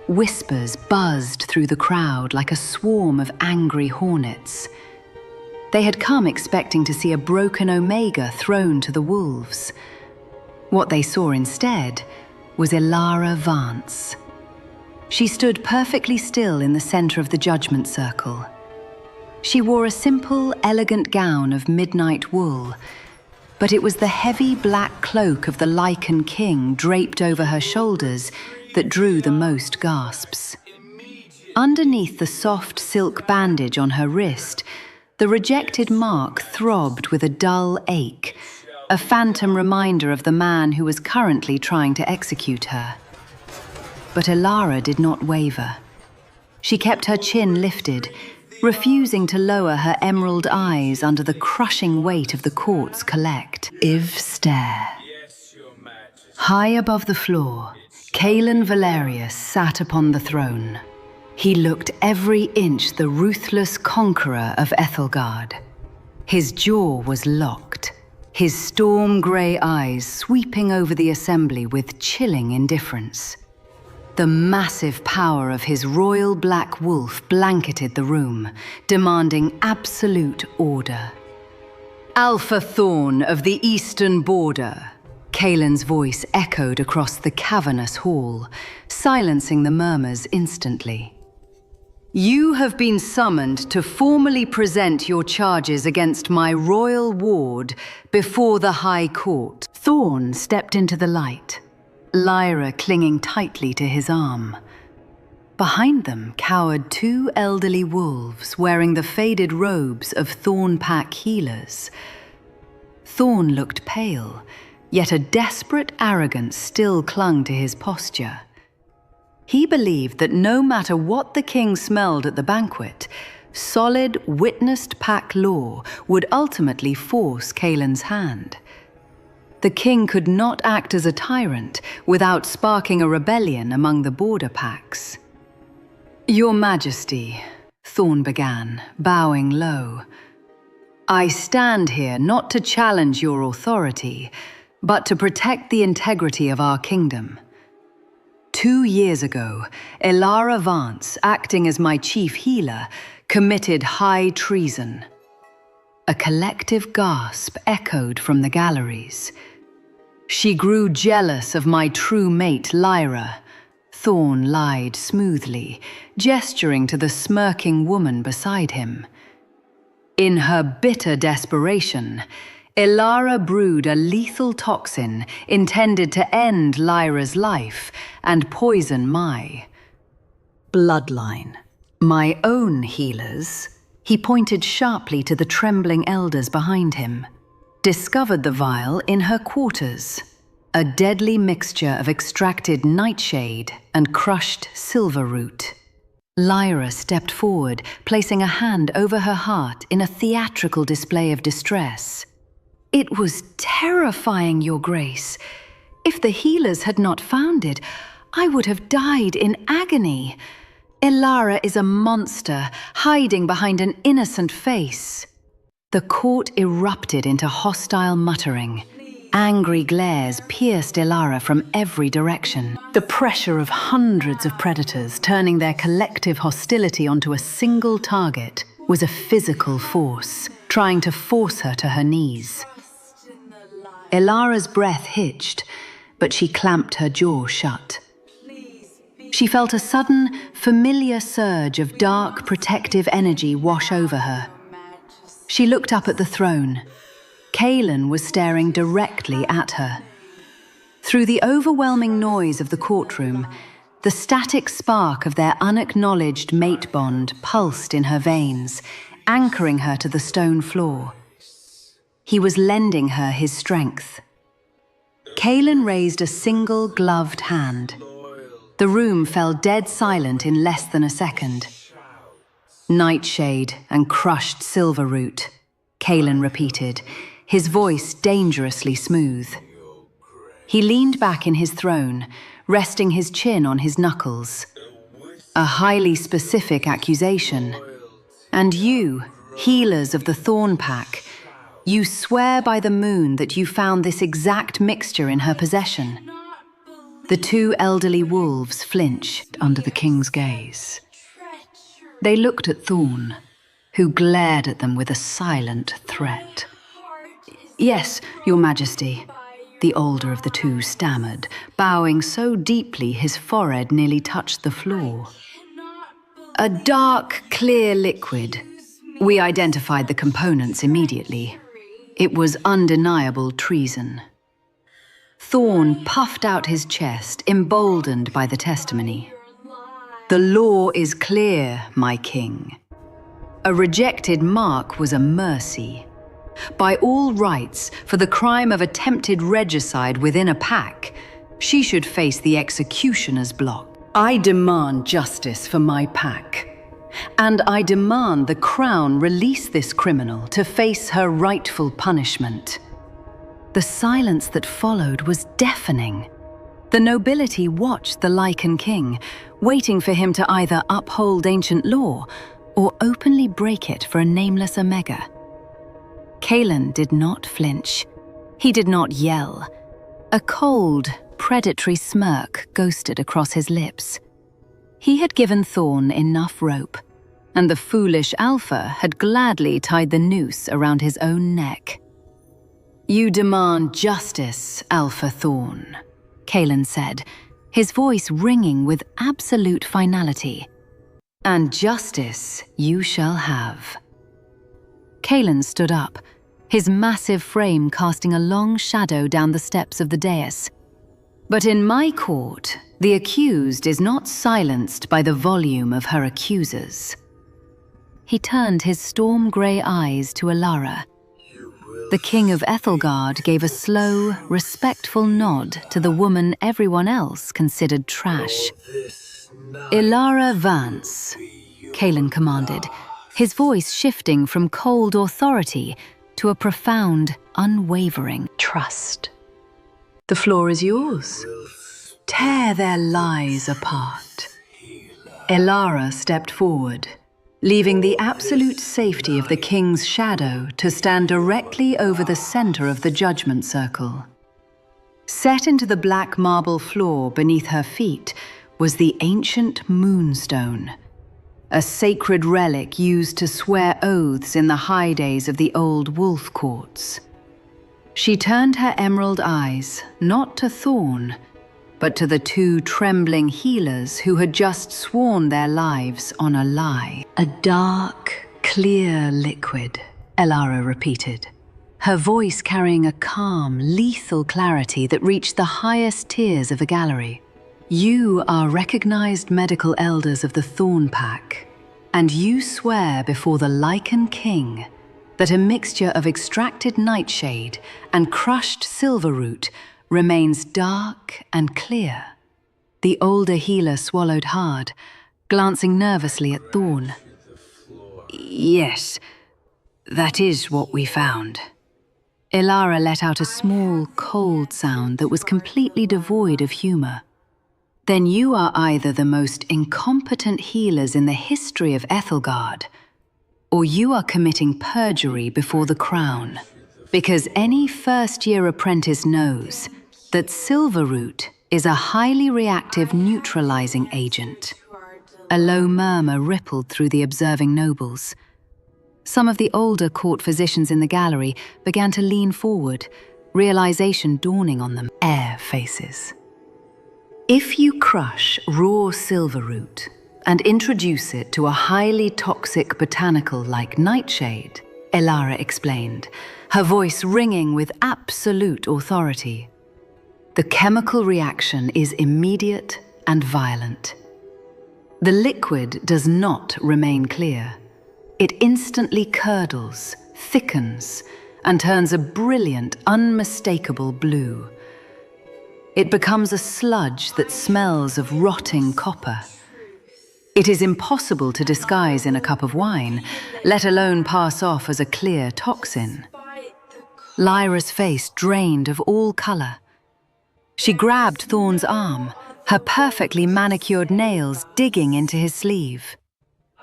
Whispers buzzed through the crowd like a swarm of angry hornets. They had come expecting to see a broken Omega thrown to the wolves. What they saw instead was Elara Vance. She stood perfectly still in the center of the judgment circle. She wore a simple, elegant gown of midnight wool, but it was the heavy black cloak of the Lycan King draped over her shoulders that drew the most gasps. Underneath the soft silk bandage on her wrist, the rejected mark throbbed with a dull ache, a phantom reminder of the man who was currently trying to execute her. But Elara did not waver. She kept her chin lifted, refusing to lower her emerald eyes under the crushing weight of the court's collective stare. High above the floor, Kaelen Valerius sat upon the throne. He looked every inch the ruthless conqueror of Ethelgard. His jaw was locked, his storm-grey eyes sweeping over the assembly with chilling indifference. The massive power of his royal black wolf blanketed the room, demanding absolute order. "Alpha Thorn of the Eastern Border," Kaelen's voice echoed across the cavernous hall, silencing the murmurs instantly. "You have been summoned to formally present your charges against my royal ward before the High Court." Thorn stepped into the light, Lyra clinging tightly to his arm. Behind them cowered 2 elderly wolves wearing the faded robes of Thorn Pack healers. Thorn looked pale, yet a desperate arrogance still clung to his posture. He believed that no matter what the king smelled at the banquet, solid, witnessed pack law would ultimately force Kaelen's hand. The king could not act as a tyrant without sparking a rebellion among the border packs. "Your Majesty," Thorn began, bowing low, "I stand here not to challenge your authority, but to protect the integrity of our kingdom. 2 years ago, Elara Vance, acting as my chief healer, committed high treason." A collective gasp echoed from the galleries. "She grew jealous of my true mate, Lyra," Thorn lied smoothly, gesturing to the smirking woman beside him. "In her bitter desperation, Elara brewed a lethal toxin intended to end Lyra's life and poison my bloodline. My own healers," he pointed sharply to the trembling elders behind him, "discovered the vial in her quarters, a deadly mixture of extracted nightshade and crushed silver root." Lyra stepped forward, placing a hand over her heart in a theatrical display of distress. "It was terrifying, Your Grace. If the healers had not found it, I would have died in agony. Elara is a monster, hiding behind an innocent face." The court erupted into hostile muttering. Angry glares pierced Elara from every direction. The pressure of hundreds of predators turning their collective hostility onto a single target was a physical force, trying to force her to her knees. Elara's breath hitched, but she clamped her jaw shut. She felt a sudden, familiar surge of dark, protective energy wash over her. She looked up at the throne. Kaelen was staring directly at her. Through the overwhelming noise of the courtroom, the static spark of their unacknowledged mate bond pulsed in her veins, anchoring her to the stone floor. He was lending her his strength. Kaelen raised a single gloved hand. The room fell dead silent in less than a second. "Nightshade and crushed silver root," Kaelen repeated, his voice dangerously smooth. He leaned back in his throne, resting his chin on his knuckles. "A highly specific accusation. And you, healers of the Thorn Pack, you swear by the moon that you found this exact mixture in her possession." The 2 elderly wolves flinched under the king's gaze. They looked at Thorn, who glared at them with a silent threat. "Yes, Your Majesty," the older of the 2 stammered, bowing so deeply his forehead nearly touched the floor. "A dark, clear liquid. We identified the components immediately. It was undeniable treason." Thorn puffed out his chest, emboldened by the testimony. "The law is clear, my king. A rejected mark was a mercy. By all rights, for the crime of attempted regicide within a pack, she should face the executioner's block. I demand justice for my pack. And I demand the crown release this criminal to face her rightful punishment." The silence that followed was deafening. The nobility watched the Lycan King, waiting for him to either uphold ancient law or openly break it for a nameless Omega. Kaelen did not flinch. He did not yell. A cold, predatory smirk ghosted across his lips. He had given Thorn enough rope, and the foolish Alpha had gladly tied the noose around his own neck. "You demand justice, Alpha Thorn," Kaelen said, his voice ringing with absolute finality. "And justice you shall have." Kaelen stood up, his massive frame casting a long shadow down the steps of the dais. "But in my court, the accused is not silenced by the volume of her accusers." He turned his storm-grey eyes to Elara. The King of Ethelgard gave a slow, respectful nod to the woman everyone else considered trash. "Elara Vance," Kaelen commanded, his voice shifting from cold authority to a profound, unwavering trust. The floor is yours. Tear their lies apart. Elara stepped forward, leaving the absolute safety of the king's shadow to stand directly over the center of the judgment circle. Set into the black marble floor beneath her feet was the ancient Moonstone, a sacred relic used to swear oaths in the high days of the old wolf courts. She turned her emerald eyes, not to Thorn, but to the two trembling healers who had just sworn their lives on a lie. A dark, clear liquid, Elara repeated, her voice carrying a calm, lethal clarity that reached the highest tiers of the gallery. You are recognized medical elders of the Thorn Pack, and you swear before the Lycan King that a mixture of extracted nightshade and crushed silverroot remains dark and clear. The older healer swallowed hard, glancing nervously at Thorn. Yes, that is what we found. Elara let out a small, cold sound that was completely devoid of humor. Then you are either the most incompetent healers in the history of Ethelgard, or you are committing perjury before the crown, because any first-year apprentice knows that silverroot is a highly reactive neutralizing agent. A low murmur rippled through the observing nobles. Some of the older court physicians in the gallery began to lean forward, realization dawning on them. Air faces. If you crush raw silverroot and introduce it to a highly toxic botanical like nightshade, Elara explained, her voice ringing with absolute authority, the chemical reaction is immediate and violent. The liquid does not remain clear. It instantly curdles, thickens, and turns a brilliant, unmistakable blue. It becomes a sludge that smells of rotting copper. It is impossible to disguise in a cup of wine, let alone pass off as a clear toxin. Lyra's face drained of all color. She grabbed Thorn's arm, her perfectly manicured nails digging into his sleeve.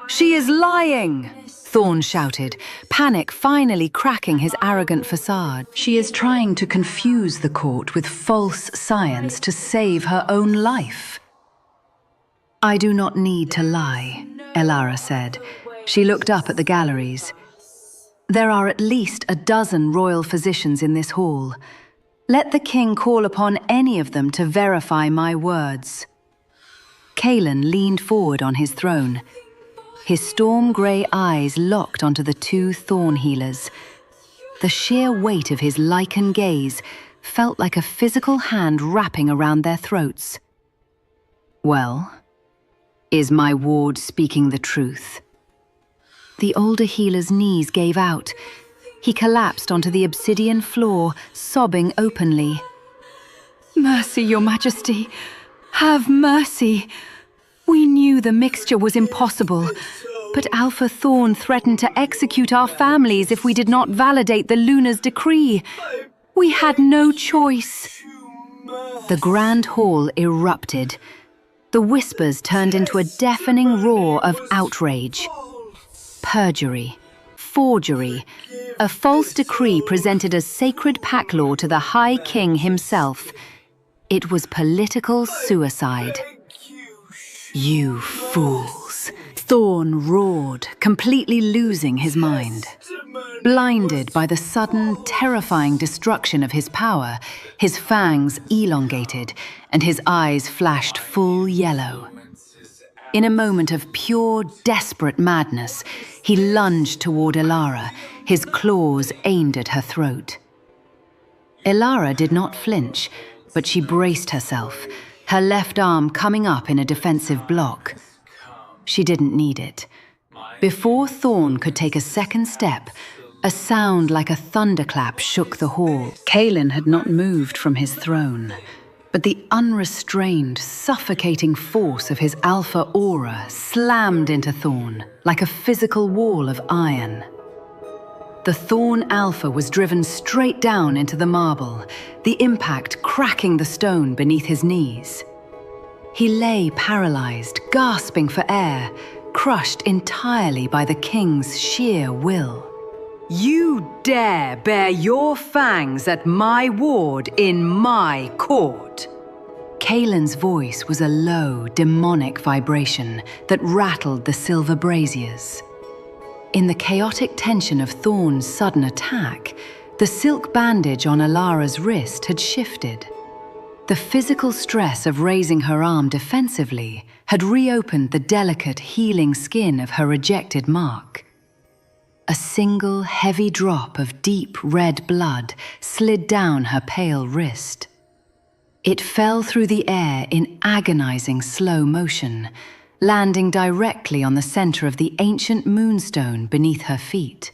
"She is lying!" Thorn shouted, panic finally cracking his arrogant facade. "She is trying to confuse the court with false science to save her own life." "I do not need to lie," Elara said. She looked up at the galleries. "There are at least a dozen royal physicians in this hall. Let the king call upon any of them to verify my words." Kaelen leaned forward on his throne. His storm-grey eyes locked onto the two Thorn healers. The sheer weight of his Lycan gaze felt like a physical hand wrapping around their throats. "Well, is my ward speaking the truth?" The older healer's knees gave out. He collapsed onto the obsidian floor, sobbing openly. "Mercy, Your Majesty! Have mercy! We knew the mixture was impossible, but Alpha Thorn threatened to execute our families if we did not validate the Luna's decree. We had no choice." The grand hall erupted. The whispers turned into a deafening roar of outrage. Perjury. Forgery. A false decree presented as sacred pack law to the High King himself. It was political suicide. "You fools!" Thorn roared, completely losing his mind. Blinded by the sudden, terrifying destruction of his power, his fangs elongated and his eyes flashed full yellow. In a moment of pure, desperate madness, he lunged toward Elara, his claws aimed at her throat. Elara did not flinch, but she braced herself, her left arm coming up in a defensive block. She didn't need it. Before Thorn could take a second step, a sound like a thunderclap shook the hall. Kaelen had not moved from his throne, but the unrestrained, suffocating force of his alpha aura slammed into Thorn like a physical wall of iron. The Thorn Alpha was driven straight down into the marble, the impact cracking the stone beneath his knees. He lay paralyzed, gasping for air, crushed entirely by the king's sheer will. "You dare bare your fangs at my ward in my court!" Kaelen's voice was a low, demonic vibration that rattled the silver braziers. In the chaotic tension of Thorn's sudden attack, the silk bandage on Elara's wrist had shifted. The physical stress of raising her arm defensively had reopened the delicate, healing skin of her rejected mark. A single heavy drop of deep red blood slid down her pale wrist. It fell through the air in agonizing slow motion, landing directly on the center of the ancient Moonstone beneath her feet.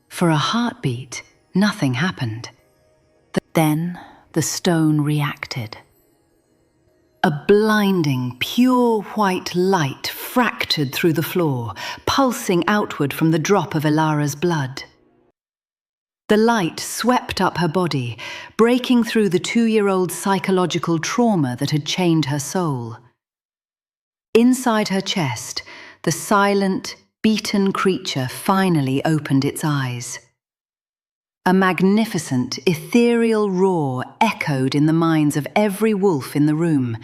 For a heartbeat, nothing happened. Then the stone reacted. A blinding, pure white light fractured through the floor, pulsing outward from the drop of Elara's blood. The light swept up her body, breaking through the 2-year-old's psychological trauma that had chained her soul. Inside her chest, the silent, beaten creature finally opened its eyes. A magnificent, ethereal roar echoed in the minds of every wolf in the room,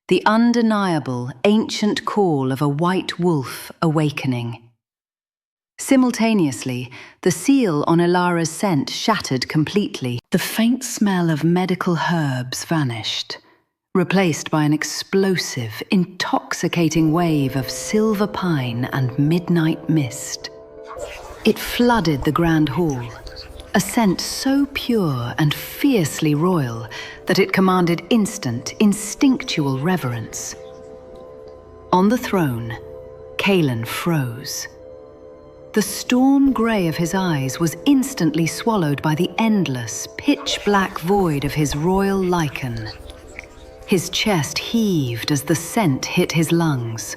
the undeniable, ancient call of a white wolf awakening. Simultaneously, the seal on Elara's scent shattered completely. The faint smell of medical herbs vanished, replaced by an explosive, intoxicating wave of silver pine and midnight mist. It flooded the grand hall, a scent so pure and fiercely royal that it commanded instant, instinctual reverence. On the throne, Kaelen froze. The storm grey of his eyes was instantly swallowed by the endless, pitch-black void of his Royal Lycan. His chest heaved as the scent hit his lungs.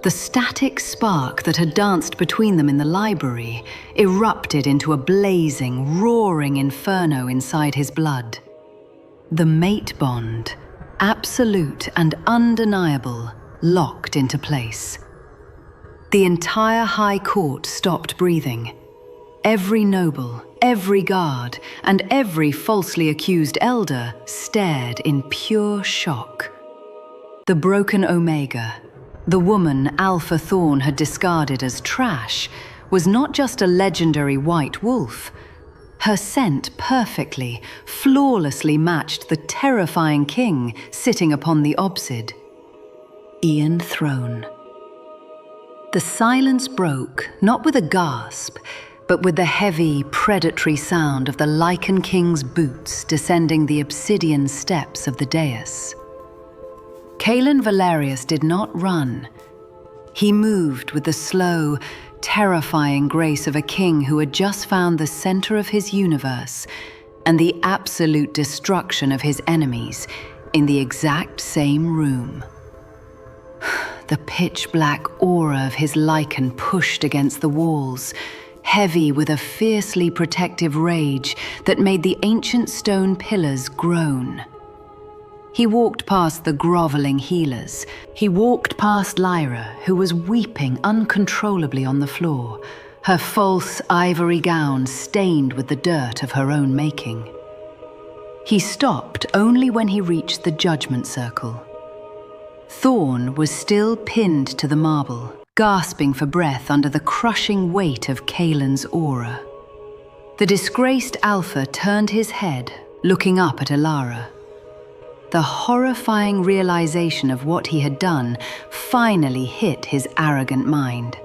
The static spark that had danced between them in the library erupted into a blazing, roaring inferno inside his blood. The mate bond, absolute and undeniable, locked into place. The entire High Court stopped breathing. Every noble, every guard, and every falsely accused elder stared in pure shock. The broken Omega, the woman Alpha Thorn had discarded as trash, was not just a legendary white wolf. Her scent perfectly, flawlessly matched the terrifying king sitting upon the Obsid. Ian Throne. The silence broke, not with a gasp, but with the heavy, predatory sound of the Lycan King's boots descending the obsidian steps of the dais. Kaelen Valerius did not run. He moved with the slow, terrifying grace of a king who had just found the center of his universe and the absolute destruction of his enemies in the exact same room. The pitch-black aura of his Lycan pushed against the walls, heavy with a fiercely protective rage that made the ancient stone pillars groan. He walked past the groveling healers. He walked past Lyra, who was weeping uncontrollably on the floor, her false ivory gown stained with the dirt of her own making. He stopped only when he reached the judgment circle. Thorn was still pinned to the marble, gasping for breath under the crushing weight of Kaelen's aura. The disgraced Alpha turned his head, looking up at Elara. The horrifying realization of what he had done finally hit his arrogant mind.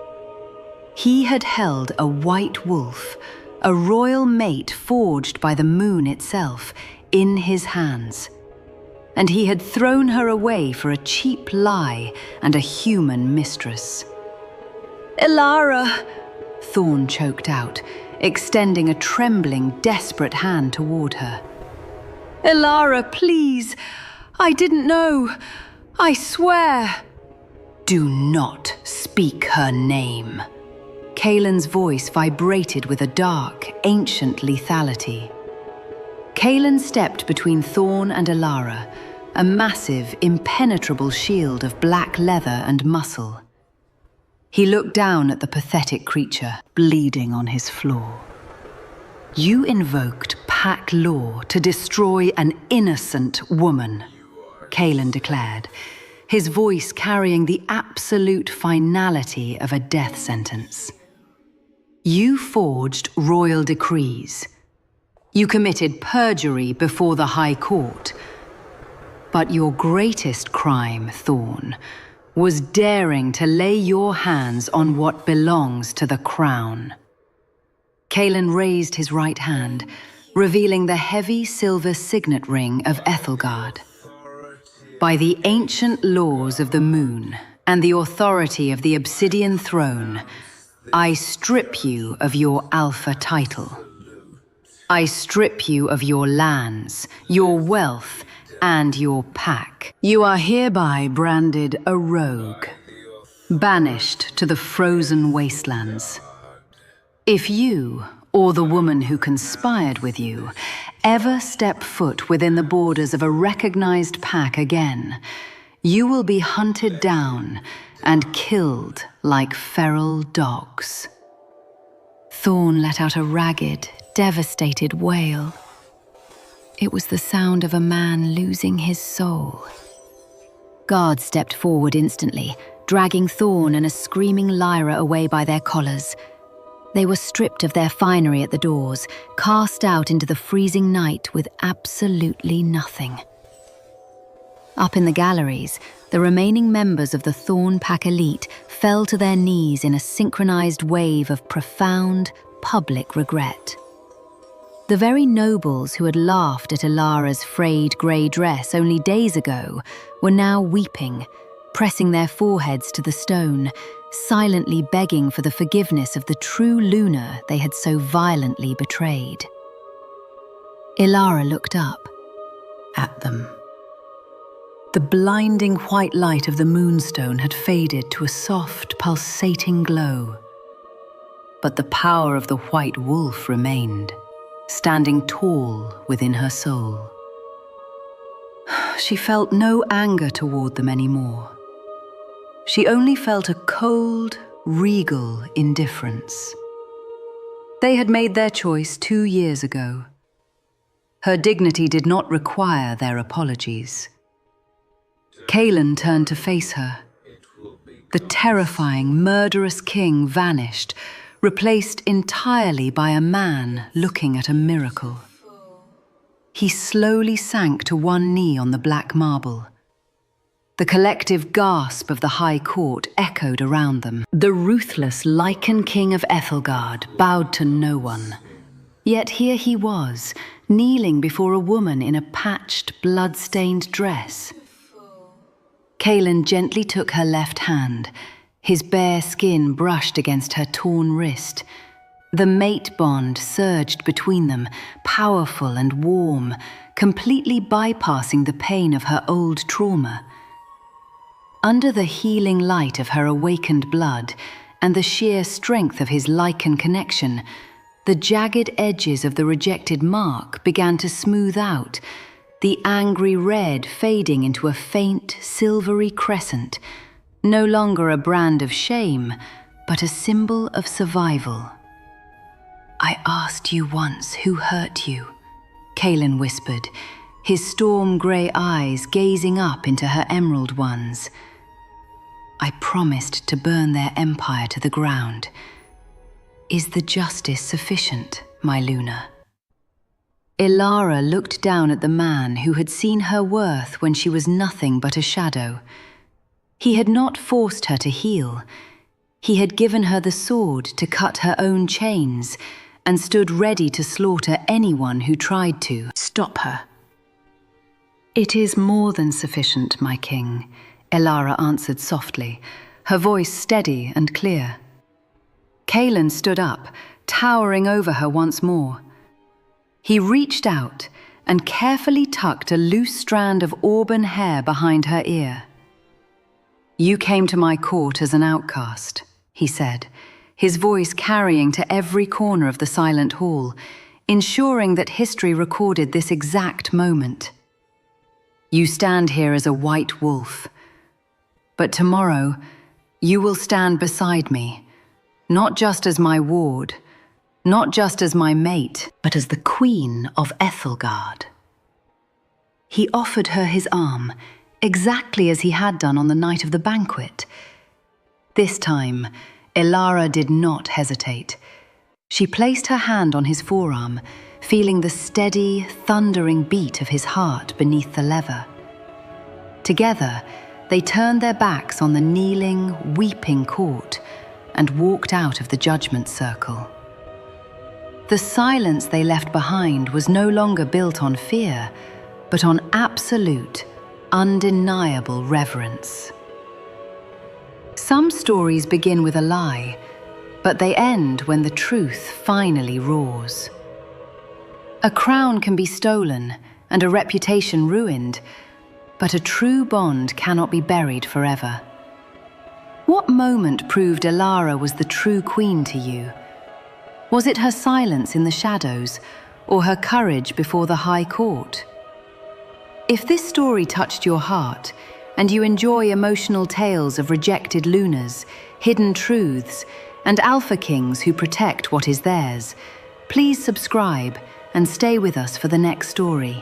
He had held a white wolf, a royal mate forged by the moon itself, in his hands. And he had thrown her away for a cheap lie and a human mistress. "Elara!" Thorn choked out, extending a trembling, desperate hand toward her. "Elara, please! I didn't know! I swear!" "Do not speak her name," Kaelen's voice vibrated with a dark, ancient lethality. Kaelen stepped between Thorn and Elara, a massive, impenetrable shield of black leather and muscle. He looked down at the pathetic creature, bleeding on his floor. You invoked pack law to destroy an innocent woman, Kaelen declared, his voice carrying the absolute finality of a death sentence. You forged royal decrees. You committed perjury before the High Court. But your greatest crime, Thorn, was daring to lay your hands on what belongs to the crown. Kaelen raised his right hand, revealing the heavy silver signet ring of Ethelgard. By the ancient laws of the moon and the authority of the Obsidian throne, I strip you of your alpha title. I strip you of your lands, your wealth, and your pack. You are hereby branded a rogue, banished to the frozen wastelands. If you, or the woman who conspired with you, ever step foot within the borders of a recognized pack again, you will be hunted down and killed like feral dogs. Thorn let out a ragged, devastated wail. It was the sound of a man losing his soul. Guards stepped forward instantly, dragging Thorn and a screaming Lyra away by their collars. They were stripped of their finery at the doors, cast out into the freezing night with absolutely nothing. Up in the galleries, the remaining members of the Thorn Pack elite fell to their knees in a synchronized wave of profound, public regret. The very nobles who had laughed at Elara's frayed grey dress only days ago were now weeping, pressing their foreheads to the stone, silently begging for the forgiveness of the true Luna they had so violently betrayed. Elara looked up at them. The blinding white light of the Moonstone had faded to a soft, pulsating glow. But the power of the White Wolf remained, standing tall within her soul. She felt no anger toward them anymore. She only felt a cold, regal indifference. They had made their choice 2 years ago. Her dignity did not require their apologies. Kaelen turned to face her. The terrifying, murderous king vanished, replaced entirely by a man looking at a miracle. He slowly sank to one knee on the black marble. The collective gasp of the High Court echoed around them. The ruthless Lycan King of Ethelgard bowed to no one. Yet here he was, kneeling before a woman in a patched, blood-stained dress. Kaelen gently took her left hand. His bare skin brushed against her torn wrist. The mate bond surged between them, powerful and warm, completely bypassing the pain of her old trauma. Under the healing light of her awakened blood and the sheer strength of his Lycan connection, the jagged edges of the rejected mark began to smooth out, the angry red fading into a faint, silvery crescent, no longer a brand of shame, but a symbol of survival. I asked you once who hurt you, Kaelen whispered, his storm-grey eyes gazing up into her emerald ones. I promised to burn their empire to the ground. Is the justice sufficient, my Luna? Elara looked down at the man who had seen her worth when she was nothing but a shadow. He had not forced her to heal. He had given her the sword to cut her own chains and stood ready to slaughter anyone who tried to stop her. It is more than sufficient, my king, Elara answered softly, her voice steady and clear. Kaelen stood up, towering over her once more. He reached out and carefully tucked a loose strand of auburn hair behind her ear. You came to my court as an outcast, he said, his voice carrying to every corner of the silent hall, ensuring that history recorded this exact moment. You stand here as a white wolf, but tomorrow you will stand beside me, not just as my ward, not just as my mate, but as the Queen of Ethelgard. He offered her his arm, exactly as he had done on the night of the banquet. This time, Elara did not hesitate. She placed her hand on his forearm, feeling the steady, thundering beat of his heart beneath the leather. Together, they turned their backs on the kneeling, weeping court and walked out of the judgment circle. The silence they left behind was no longer built on fear, but on absolute, undeniable reverence. Some stories begin with a lie, but they end when the truth finally roars. A crown can be stolen and a reputation ruined, but a true bond cannot be buried forever. What moment proved Elara was the true queen to you? Was it her silence in the shadows, or her courage before the High Court? If this story touched your heart, and you enjoy emotional tales of rejected Lunas, hidden truths, and alpha kings who protect what is theirs, please subscribe and stay with us for the next story.